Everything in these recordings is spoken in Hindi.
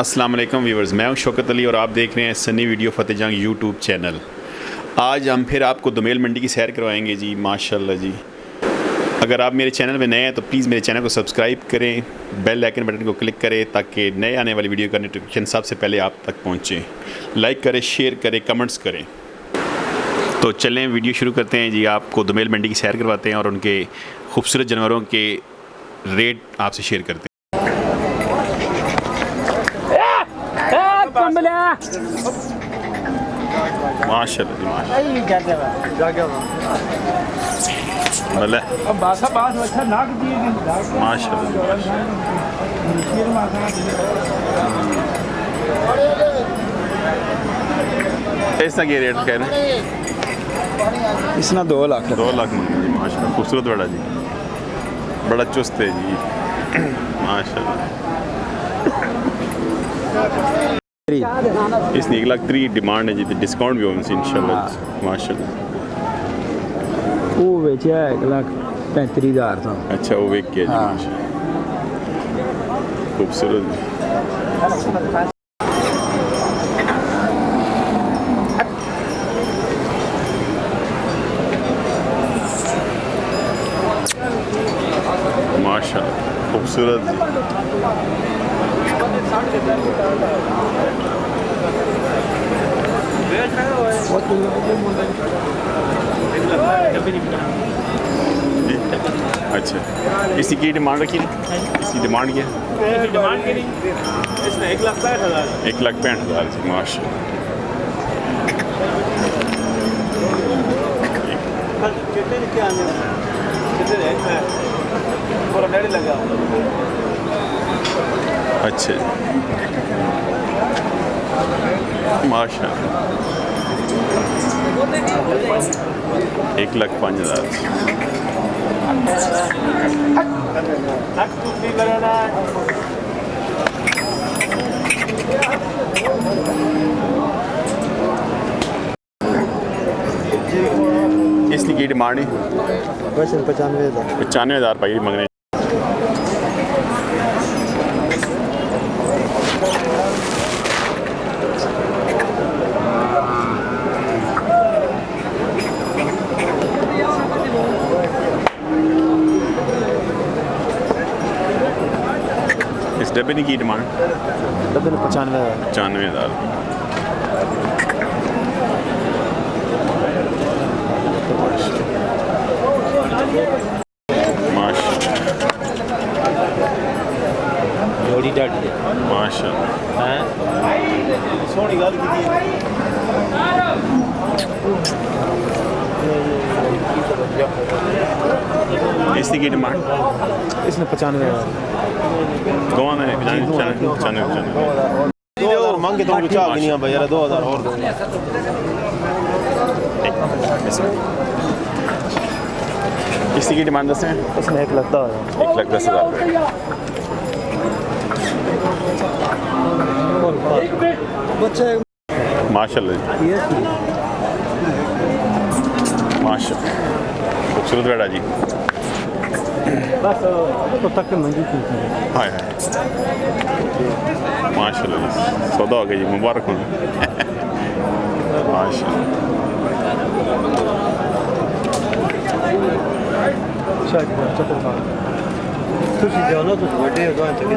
अस्सलाम वालेकुम व्यूवर्स, मैं हूं शौकत अली और आप देख रहे हैं सनी वीडियो फतेह जंग यूट्यूब चैनल। आज हम फिर आपको दुमेल मंडी की सैर करवाएंगे जी, माशाल्लाह जी। अगर आप मेरे चैनल में नए हैं तो प्लीज़ मेरे चैनल को सब्सक्राइब करें, बेल आइकन बटन को क्लिक करें ताकि नए आने वाली वीडियो का नोटिफिकेशन सबसे पहले आप तक पहुँचे। लाइक करें, शेयर करें, कमेंट्स करें। तो चलें वीडियो शुरू करते हैं जी। आपको दुमेल मंडी की सैर करवाते हैं और उनके खूबसूरत जानवरों के रेट आपसे शेयर करते हैं। माशाल्लाह ऐसा क्या रेट कह रहे हैं? इसना 2 लाख जी माशाल्लाह, खूबसूरत बड़ा जी, बड़ा चुस्त है जी माशाल्लाह। इसने 1,03,000 डिमांड है जी, डिस्काउंट भी होगा इंशाल्लाह माशाल्लाह। वो बेचा 1,35,000 था। अच्छा, वो बेच के जी माशाल्लाह, खूबसूरत। माशाल्लाह खूबसूरत। अच्छा, इसकी की डिमांड रखी? इसकी डिमांड क्या है? इसने 1,65,000 1,65,000 जी माशाल्लाह। अच्छा माशाल्लाह, 1,05,000। इसकी की डिमांड है? 95,000 भाई मंग रहे हैं। इस डब्बे की डिमांड? डब्बे 95,000। 95,000। जोड़ी डाटी माशाल्लाह हैं, सोनी गल की इसकी की डिमांड? इसने 95,000। दोनों ने 95 2,000 मांगे तो चाह नहीं भाई यार, 2,000 और दो। इसकी की डिमांड दस है? इसने 1,10,000। 1,10,000। माशाल्लाह माशाल्लाह, खूबसूरत बेड़ा जी। बस तो तक मंगी थी। हाय हाय माशाल्लाह जी, सौदा हो गया जी, मुबारक हो माशाल्लाह। ਤੁਸੀਂ ਜਾਓ ਨਾ, ਤੁਸੀਂ ਵੱਡੇ ਹੋ ਗਏ ਚੱਲੇ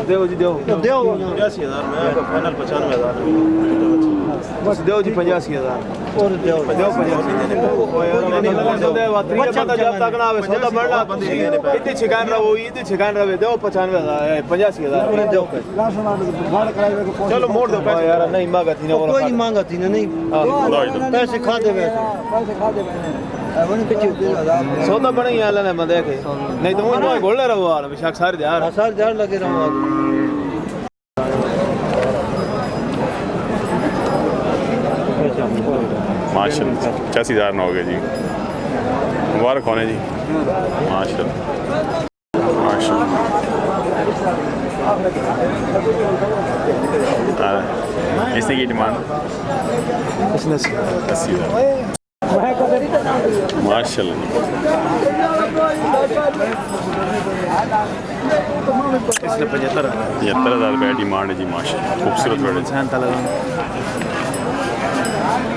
देव जी, देव 85,000 में फाइनल 95,000 बस देव जी 85,000 और देव 85,000 जब तक ना आवे सौदा बढ़ना इतनी छिकान रहो, इतनी छिकान रहे देव 95,000 85,000 चलो मोड़ दो यार। नहीं मांगा थी ना, कोई मांगा थी ना, नहीं पैसे खा दे, सौदा बना ही आला ने बंदे के, नहीं तो वो बोल रहा हाल विशाख सारे ध्यान लगे रहो। माशाल्लाह 85,000 ना हो गया जी, मुबारक होने जी माशाल्लाह माशाल्लाह। इसने की डिमांड इसने 80,000 माशाल्लाह इसने 75,000 रुपये डिमांड है जी माशाल्लाह खूबसूरत बड़े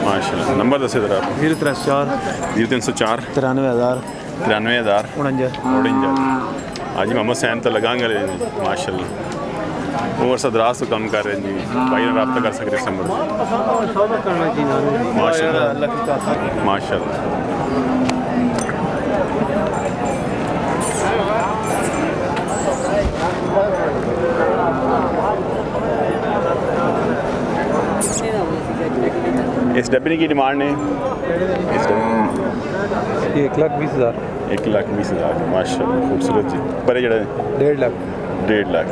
माशाल्लाह नंबर दसे ज़रा 034 0304 93,000 93,000 49 आज मोहम्मद सैन तो लगाएंगे माशाल्लाह और सदराज तो कम कर रहे हैं जी भाई रब्ता कर सकते हैं नंबर माशाल्लाह माशाल्लाह इस डब्बे की डिमांड है इस डब्बे 1,20,000 1,20,000 माशाल्लाह खूबसूरत जी पर जड़ा 1.5 लाख 1.5 लाख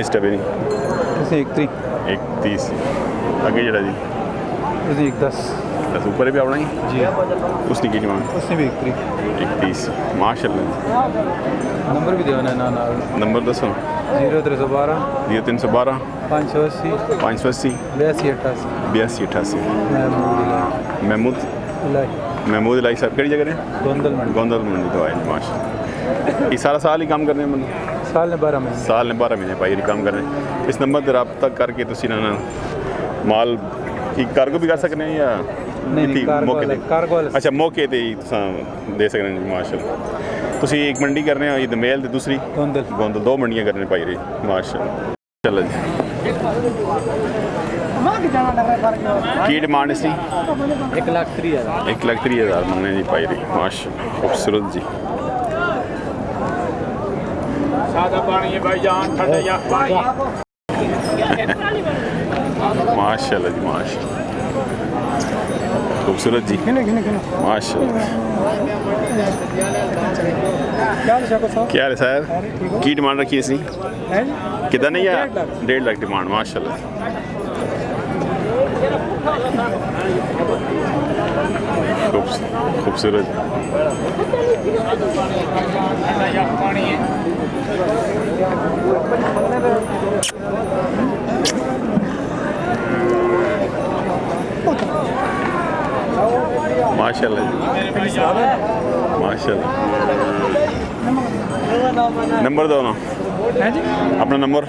इस डब्बे नहीं इसने 1,30 आगे जड़ा जी इसने 1,10 बस ऊपर भी आवड़ा ही जी उसने की डिमांड उसने भी 1,30 माशाल्लाह नंबर भी देना ना ना नंबर दसो 0312 0312 580 580 8288 8288 महमूद महमूद इलाई साहब कड़ी जगह है गोंदल मंडी गोंदल मंडी तो आए माशा ये सारा साल ही काम करने मतलब साल ने 12 महीने साल ने 12 महीने भाई काम कर रहे हैं इस नंबर पर रब्ता करके तुसी ना माल की कार्गो भी कर सकते हैं या नहीं मौके ते कार्गो वाले अच्छा मौके ते ही तुसां दे सकते हैं माशाल्लाह तुसी एक मंडी करने हो ये दमेल ते दूसरी गोंदल गोंदल दो मंडियां करने पाई रही माशाल्लाह चलो जी की डिमांड इसकी 1,30,000 1,30,000 मंगने जी पाई रही माशाल्लाह खूबसूरत जी माशाल्लाह जी माशाल्लाह खूबसूरत जी माशाल्लाह क्या हाल है साहब की डिमांड रखी है इसकी कितना नहीं है 1.5 लाख डिमांड माशाल्लाह खूबसूरत माशाल्लाह जी माशाल्लाह नंबर दो ना अपना नंबर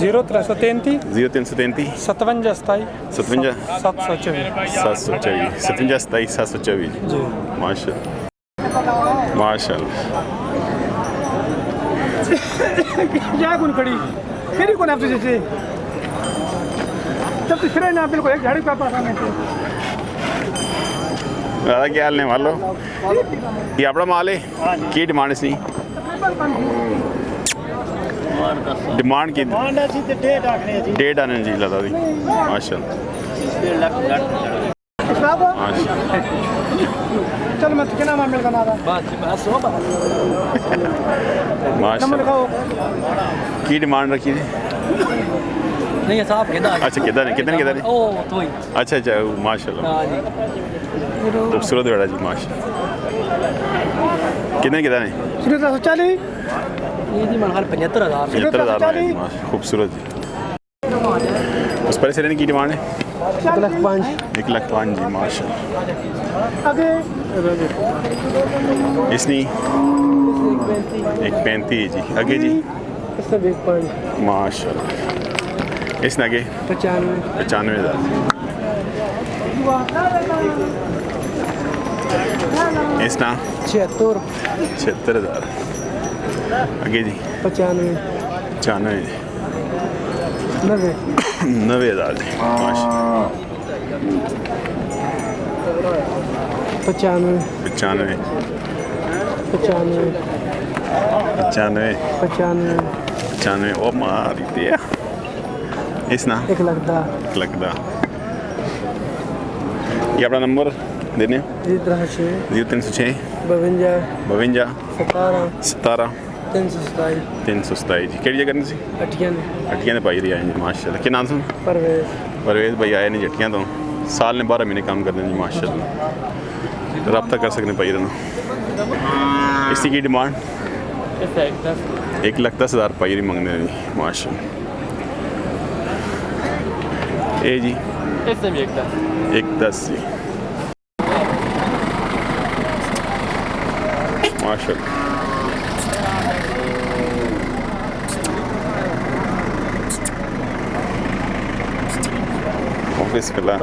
0333 0333 57 27 57 724 724 57 27 724 जी माशाल्लाह माशाल्लाह क्या कौन खड़ी फिर कौन आप जैसे तब तो फिर ना बिल्कुल एक झाड़ी का पास आने से दादा क्या हाल ने वालो ये अपना माल है की डिमांड इसकी डिमांड की 1.5 आने जी दादा दी माशाल्लाह चल मैं कितना नाम मिल गया माशाल्लाह की डिमांड रखी थी नहीं साहब अच्छा किधर है कितने किधर है ओ तो ही अच्छा अच्छा माशाल्लाह खूबसूरत बड़ा जी माशाल्लाह कितने किधर है 40 ये जी मन हर 75,000 75,000 खूबसूरत जी उस पर से की डिमांड है 1,05,000 1,05,000 जी माशाल्लाह आगे इसनी 1,35,000 जी आगे जी सब 1,5 माशाल्लाह इसने आगे 95,000 इसना 76,000 आगे जी 95 95 90 90,000 जी माशाल्लाह 95 95 95 95 95 95 ओ मारी दिया इसना 1,10,000 लगता ये अपना नंबर देने 0306 0306 52 52 17 17 327 327 जी केड़ी जगह सी अठियां हट्टियां ने पाई रही आए जी माशाल्लाह क्या नाम सुन परवेज परवेज भाई आए नहीं जट्टियां तो साल ने 12 महीने काम करते हैं जी माशाल्लाह रब्ता कर सकते पाई रहना इसकी की डिमांड 1,10,000 पाई रही मंगने जी माशाल्लाह ये जी इससे भी एक था 110 जी माशाल्लाह। ऑफिस कला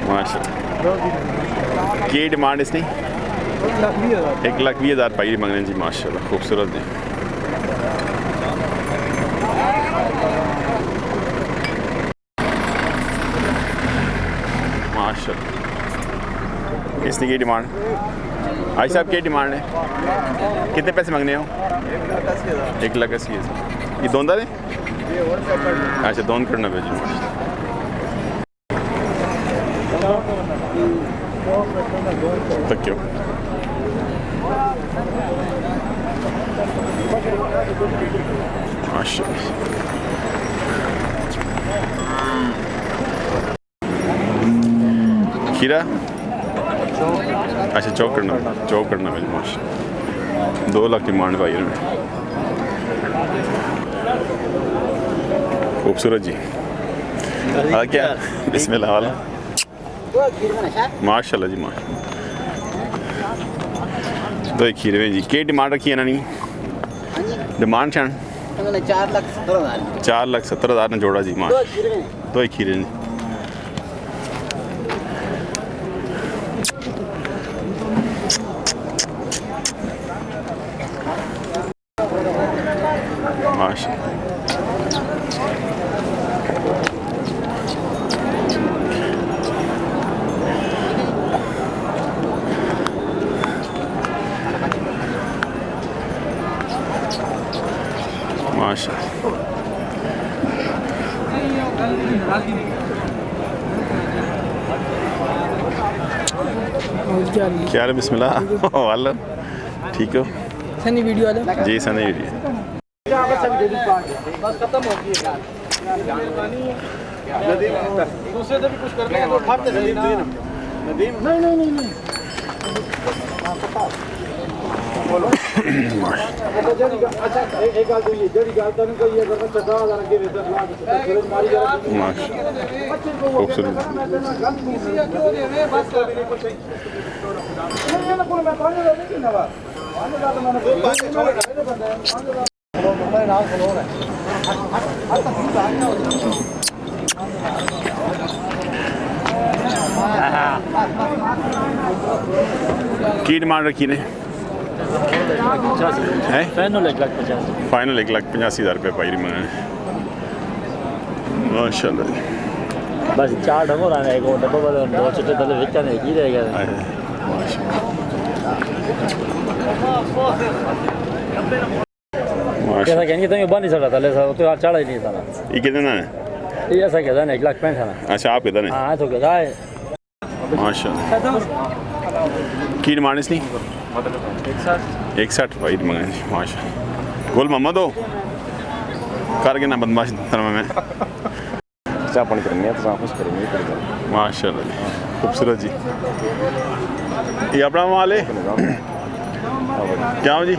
माशाल्लाह। की डिमांड इसकी 1,20,000 पाई मंगने जी माशाल्लाह खूबसूरत जी। माशाल्लाह। इसकी की डिमांड आई साहब की डिमांड है कितने पैसे मंगने हो 1,80,000 ये दोनों दे अच्छा दोनों करना भेजो तक क्यों माशाल्लाह। खीरा अच्छा चौक करना मेरी माशाल्लाह 2 लाख डिमांड भाई उन्होंने खूबसूरत जी। हाँ क्या बिस्मिल्लाह वाला माशाल्लाह जी माशाल्लाह। 2 खीरे जी के डिमांड रखी है ना नहीं डिमांड छान 4,70,000 ने जोड़ा जी मां 2 खीरे जी माशाल्लाह। क्या रे बिस्मिल्लाह वाला ठीक हो सनी वीडियो वाला जी सनी वीडियो दूसरे से भी कुछ करने हैं तो फट नहीं बोलो अच्छा एक गाल तो ये जड़ी गाल तो ये अगर 10,000 के रेट मारी जा खूबसूरत की डिमांड रखी ने है फाइनल 1,85,000 रुपये पाई मंगा माशाल्लाह बस 4 ढंगो रहा है एक डब्बा वाला 2 छोटे दले विकता नहीं की रहेगा कैसा कहेंगे तो ये बंद ही चढ़ा था ले तो यार चढ़ा ही नहीं था ये कितना है ये ऐसा कहता है 1,65,000 है अच्छा आप कितना है हाँ तो कहता है माशाल्लाह। की डिमांड इसकी 160 भाई मंगा जी माशाल्लाह। गोल मोहम्मद हो कर के ना बदमाश तरह में चाह पानी करेंगे तो कुछ करेंगे माशाल्लाह जी खूबसूरत जी। ये अपना माल है क्या हो जी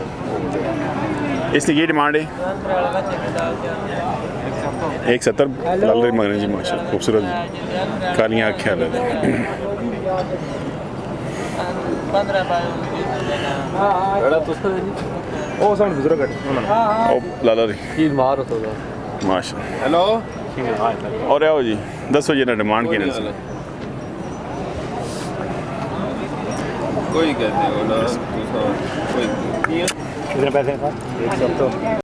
इसकी की डिमांड है 170 लाल मंगने जी माशाल्लाह खूबसूरत जी कालियाँ आँखें अलग ओ सन बुजुर्ग लाला री मारो तो माशाल्लाह। हेलो और आओ जी दसो जी ना डिमांड की नहीं कोई कहते हो ना कोई कितने पैसे